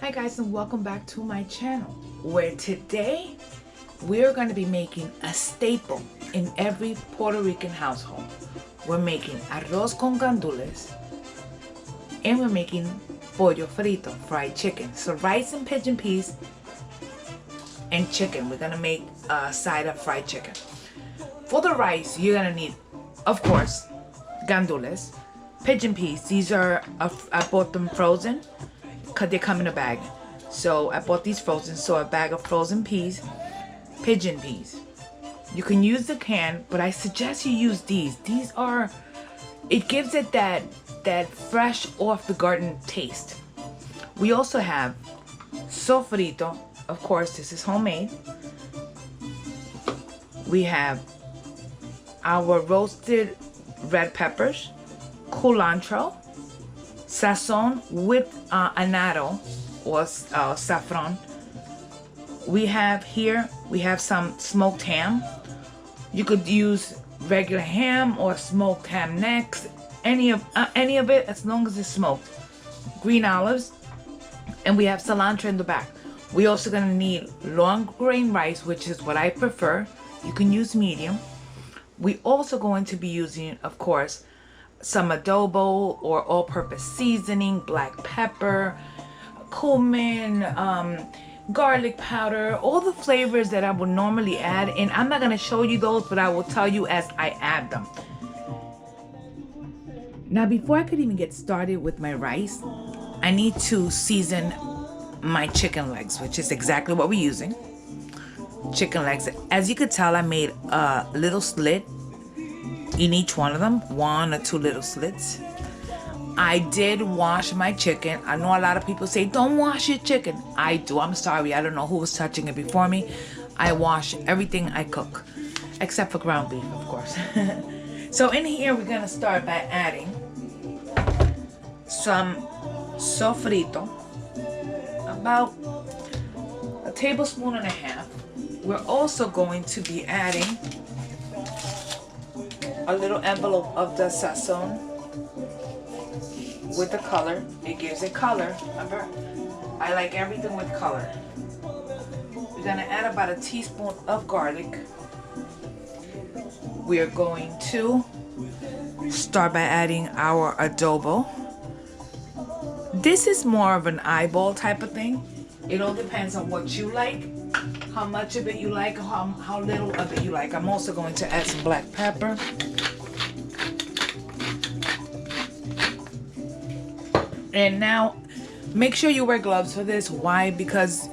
Hi guys, and welcome back to my channel, where today we're going to be making a staple in every Puerto Rican household. We're making arroz con gandules and we're making pollo frito, fried chicken. So rice and pigeon peas and chicken. We're going to make a side of fried chicken. For the rice, you're going to need, of course, gandules, pigeon peas. These are, I bought them frozen because they come in a bag. So I bought these frozen. So a bag of frozen peas, pigeon peas. You can use the can, but I suggest you use these. These are, it gives it that fresh off the garden taste. We also have sofrito. Of course, this is homemade. We have our roasted red peppers, culantro, sazon with annatto or saffron. We have some smoked ham. You could use regular ham or smoked ham necks, any of it, as long as it's smoked. Green olives, and we have cilantro in the back. We also gonna need long grain rice, which is what I prefer. You can use medium. We also going to be using, of course, some adobo or all-purpose seasoning, black pepper, cumin, garlic powder, all the flavors that I would normally add. And I'm not gonna show you those, but I will tell you as I add them. Now, before I could even get started with my rice, I need to season my chicken legs, which is exactly what we're using. Chicken legs. As you could tell, I made a little slit in each one of them, 1 or 2 little slits. I did wash my chicken. I know a lot of people say, don't wash your chicken. I do. I'm sorry. I don't know who was touching it before me. I wash everything I cook, except for ground beef, of course. So in here, we're going to start by adding some sofrito, about 1.5 tablespoons. We're also going to be adding a little envelope of the sazon with the color. It gives it color. Remember, I like everything with color. We're gonna add about 1 teaspoon of garlic. We're going to start by adding our adobo. This is more of an eyeball type of thing. It all depends on what you like, how much of it you like, how little of it you like. I'm also going to add some black pepper. And now, make sure you wear gloves for this. Why? Because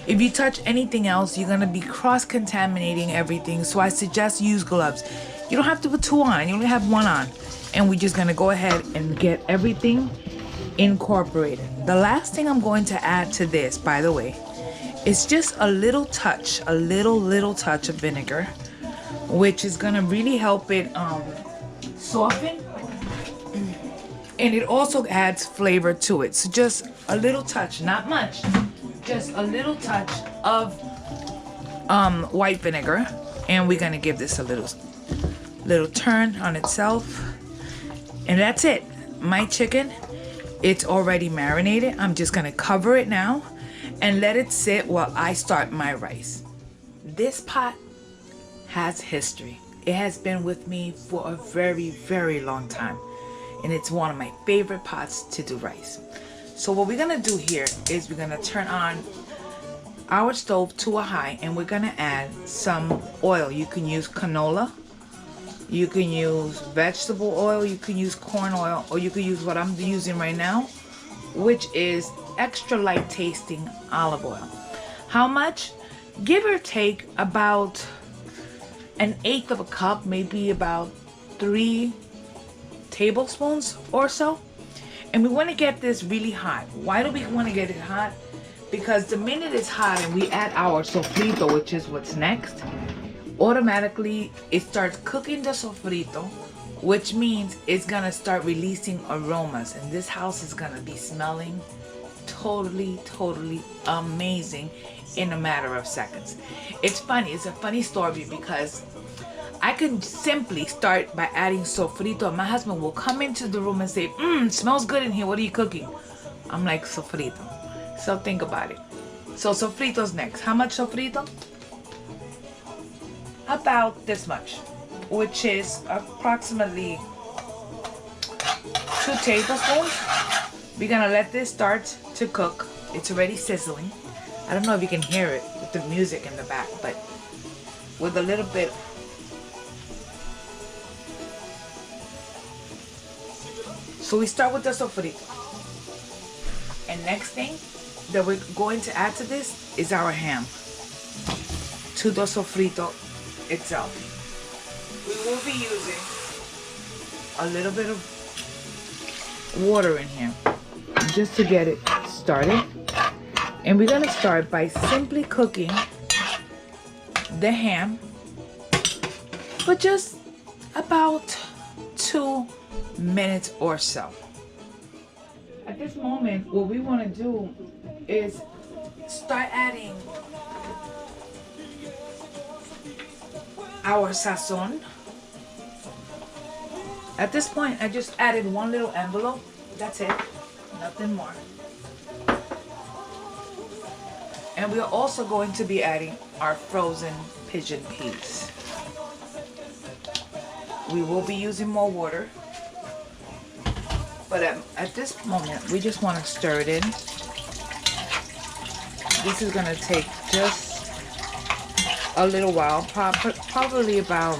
if you touch anything else, you're going to be cross-contaminating everything. So I suggest use gloves. You don't have to put 2 on. You only have 1 on. And we're just going to go ahead and get everything incorporated. The last thing I'm going to add to this, by the way, is just a little touch, a little touch of vinegar, which is going to really help it soften. And it also adds flavor to it. So just a little touch, not much, just a little touch of white vinegar. And we're gonna give this a little turn on itself. And that's it. My chicken, it's already marinated. I'm just gonna cover it now and let it sit while I start my rice. This pot has history. It has been with me for a very, very long time. And it's one of my favorite pots to do rice. So what we're gonna do here is we're gonna turn on our stove to a high, and we're gonna add some oil. You can use canola, you can use vegetable oil, you can use corn oil, or you can use what I'm using right now, which is extra light tasting olive oil. How much? Give or take about 1/8 of a cup, maybe about 3 tablespoons or so. And we want to get this really hot. Why do we want to get it hot? Because the minute it's hot and we add our sofrito, which is what's next, automatically it starts cooking the sofrito, which means it's gonna start releasing aromas, and this house is gonna be smelling totally amazing in a matter of seconds. It's funny, it's a funny story, because I can simply start by adding sofrito. My husband will come into the room and say, smells good in here. What are you cooking? I'm like, sofrito. So think about it. So sofrito's next. How much sofrito? About this much, which is approximately 2 tablespoons. We're gonna let this start to cook. It's already sizzling. I don't know if you can hear it with the music in the back, but with a little bit. So we start with the sofrito. And next thing that we're going to add to this is our ham to the sofrito itself. We will be using a little bit of water in here just to get it started. And we're gonna start by simply cooking the ham for just about 2 minutes or so. At this moment, what we want to do is start adding our sazon. At this point, I just added 1 little envelope. That's it, nothing more. And we are also going to be adding our frozen pigeon peas. We will be using more water, but at this moment, we just want to stir it in. This is going to take just a little while, probably about,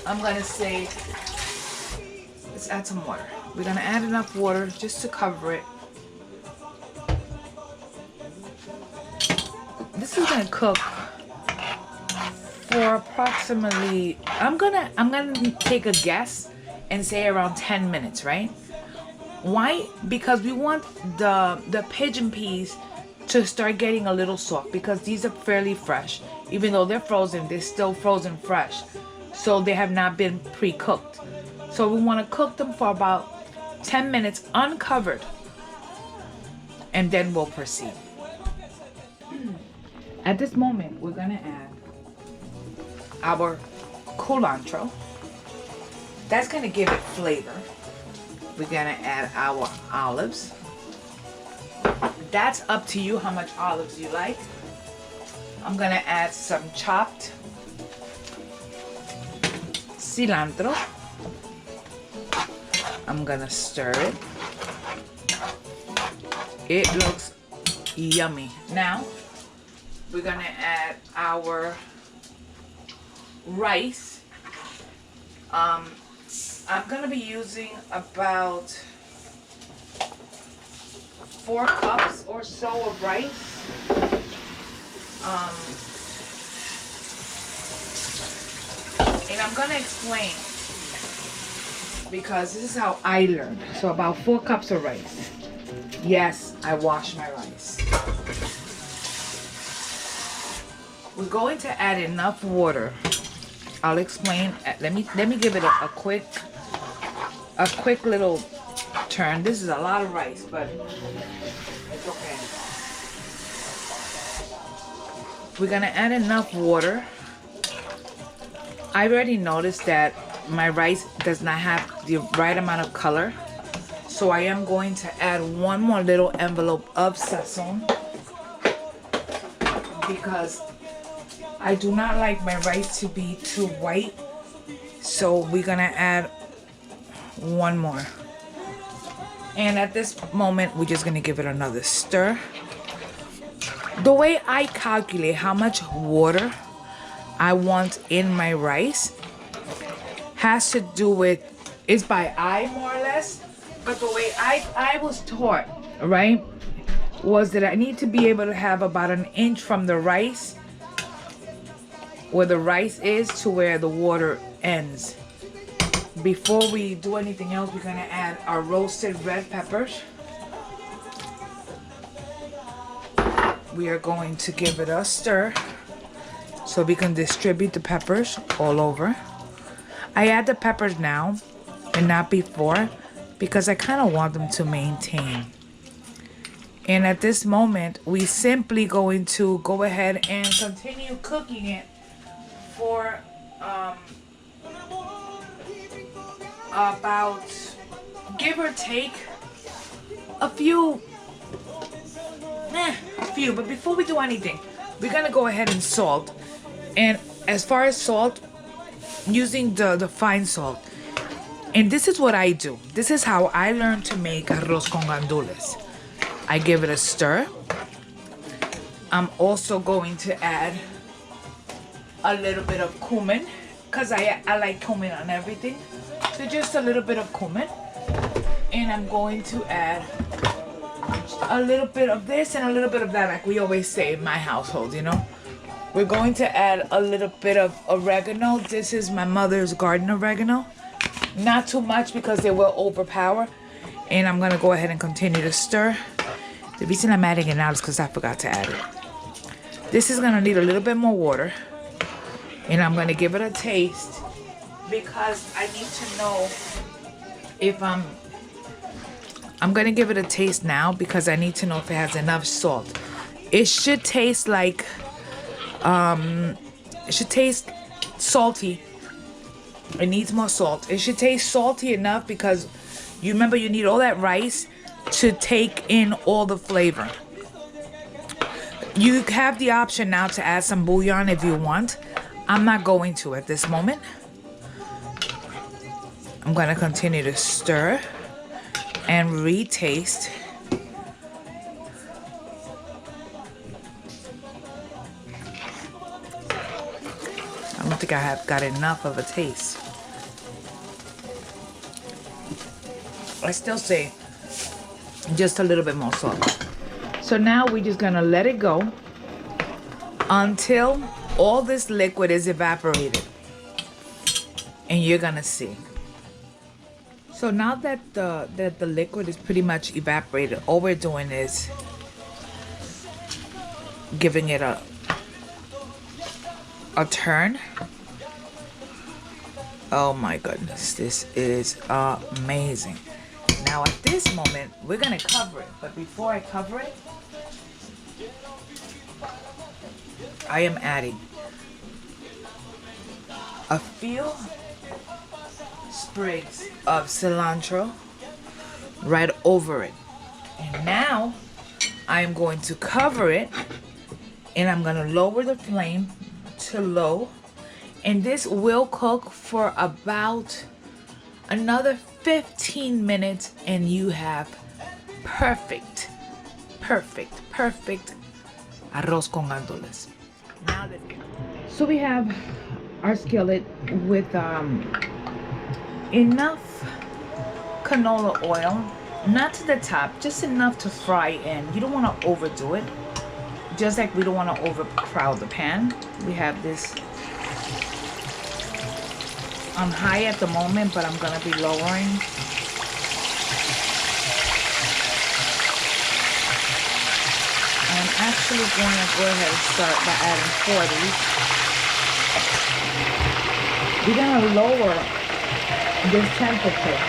I'm going to say, let's add some water. We're going to add enough water just to cover it. This is going to cook for approximately, I'm gonna take a guess and say around 10 minutes, right? Why? Because we want the pigeon peas to start getting a little soft, because these are fairly fresh. Even though they're frozen, they're still frozen fresh, so they have not been pre-cooked. So we want to cook them for about 10 minutes uncovered, and then we'll proceed. At this moment, we're gonna add our culantro. That's gonna give it flavor. We're gonna add our olives. That's up to you how much olives you like. I'm gonna add some chopped cilantro. I'm gonna stir it. It looks yummy. Now, we're gonna add our rice. I'm gonna be using about 4 cups or so of rice. And I'm gonna explain, because this is how I learned. So about 4 cups of rice. Yes, I wash my rice. We're going to add enough water. I'll explain. Let me give it a quick little turn. This is a lot of rice, but it's okay. We're gonna add enough water. I already noticed that my rice does not have the right amount of color, so I am going to add 1 more little envelope of sazon, because I do not like my rice to be too white. So we're gonna add 1 more. And at this moment, we're just gonna give it another stir. The way I calculate how much water I want in my rice has to do with, it's by eye more or less, but the way I was taught, right, was that I need to be able to have about 1 inch from the rice, where the rice is, to where the water ends. Before we do anything else, we're gonna add our roasted red peppers. We are going to give it a stir so we can distribute the peppers all over. I add the peppers now and not before, because I kind of want them to maintain. And at this moment, we simply going to go ahead and continue cooking it for about, give or take, a few A few. But before we do anything, we're gonna go ahead and salt. And as far as salt, using the fine salt. And this is what I do. This is how I learned to make arroz con gandules. I give it a stir. I'm also going to add a little bit of cumin, because I like cumin on everything. So just a little bit of cumin. And I'm going to add a little bit of this and a little bit of that, like we always say in my household, you know. We're going to add a little bit of oregano. This is my mother's garden oregano. Not too much because they will overpower. And I'm going to go ahead and continue to stir. The reason I'm adding it now is because I forgot to add it. This is going to need a little bit more water. And I'm going to give it a taste because I need to know if I'm going to give it a taste now because I need to know if it has enough salt. It should taste like, it should taste salty. It needs more salt. It should taste salty enough because you remember you need all that rice to take in all the flavor. You have the option now to add some bouillon if you want. I'm not going to at this moment. I'm going to continue to stir and retaste. I don't think I have got enough of a taste. I still say just a little bit more salt. So now we're just gonna let it go until all this liquid is evaporated. And you're gonna see. So now that the liquid is pretty much evaporated, all we're doing is giving it a turn. Oh my goodness, this is amazing. Now at this moment, we're gonna cover it, but before I cover it, I am adding a few sprigs of cilantro right over it. And now I am going to cover it and I'm gonna lower the flame to low. And this will cook for about another 15 minutes and you have perfect arroz con gandules. Now so we have our skillet with enough canola oil, not to the top, just enough to fry in. You don't want to overdo it, just like we don't want to overcrowd the pan. We have this on high at the moment, but I'm gonna be lowering. I'm actually going to go ahead and start by adding 40. We're gonna lower this temperature.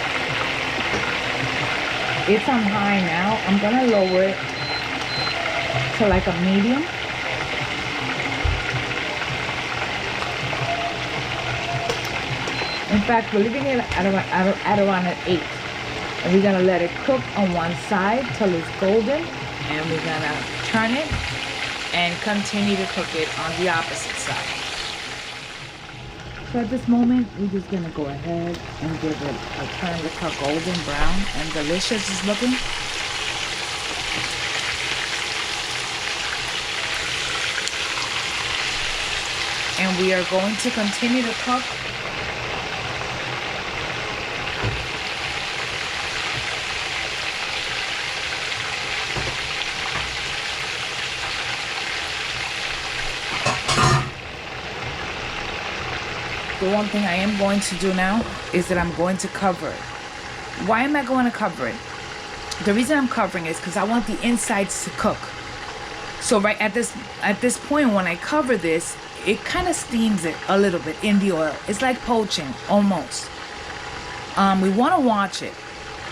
It's on high now. I'm gonna lower it to like a medium. In fact, we're leaving it at around an 8. And we're gonna let it cook on one side till it's golden. And we're gonna turn it and continue to cook it on the opposite side. So at this moment, we're just gonna go ahead and give it a turn to cook golden brown and delicious it's looking. And we are going to continue to cook The one thing I am going to do now is that I'm going to cover it. Why am I going to cover it? The reason I'm covering is because I want the insides to cook. So right at this point when I cover this, it kind of steams it a little bit in the oil. It's like poaching almost. We want to watch it.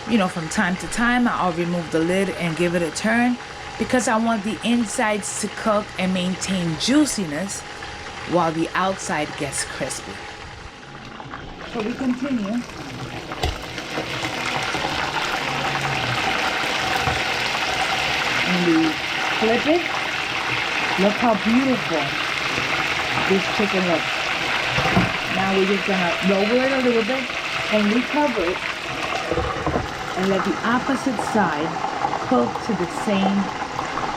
You know, from time to time, I'll remove the lid and give it a turn because I want the insides to cook and maintain juiciness while the outside gets crispy. So we continue. And we flip it. Look how beautiful this chicken looks. Now we're just gonna lower it a little bit and recover it and let the opposite side cook to the same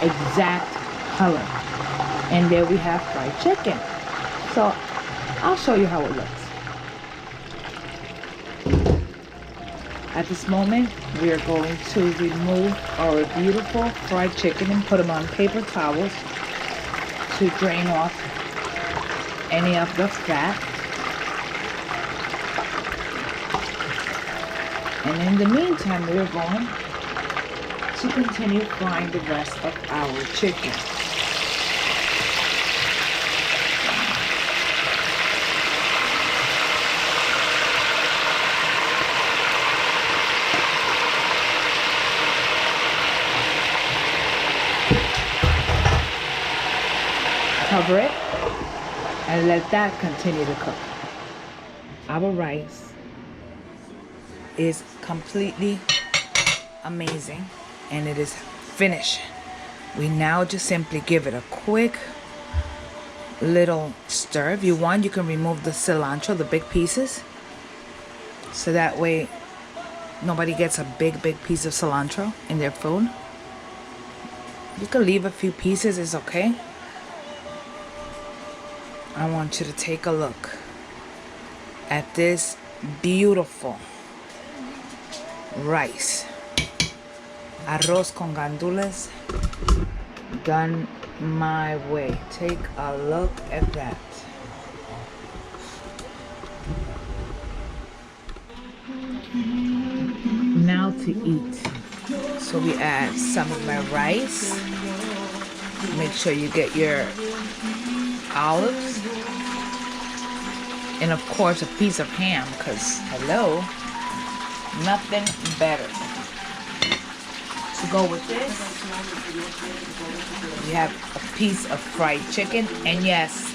exact color. And there we have fried chicken. So I'll show you how it looks. At this moment, we are going to remove our beautiful fried chicken and put them on paper towels to drain off any of the fat. And in the meantime, we're going to continue frying the rest of our chicken. Cover it and let that continue to cook. Our rice is completely amazing and it is finished. We now just simply give it a quick little stir. If you want, you can remove the cilantro, the big pieces, so that way nobody gets a big piece of cilantro in their food. You can leave a few pieces, it's okay. I want you to take a look at this beautiful rice. Arroz con gandules done my way. Take a look at that. Now to eat. So we add some of my rice. Make sure you get your olives, and of course a piece of ham, because hello, nothing better. To go with this, we have a piece of fried chicken, and yes,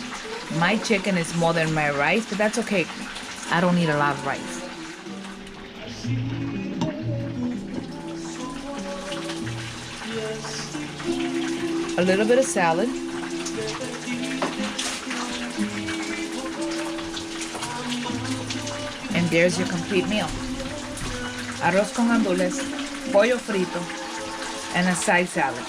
my chicken is more than my rice, but that's okay. I don't need a lot of rice. A little bit of salad. And there's your complete meal. Arroz con gandules, pollo frito, and a side salad.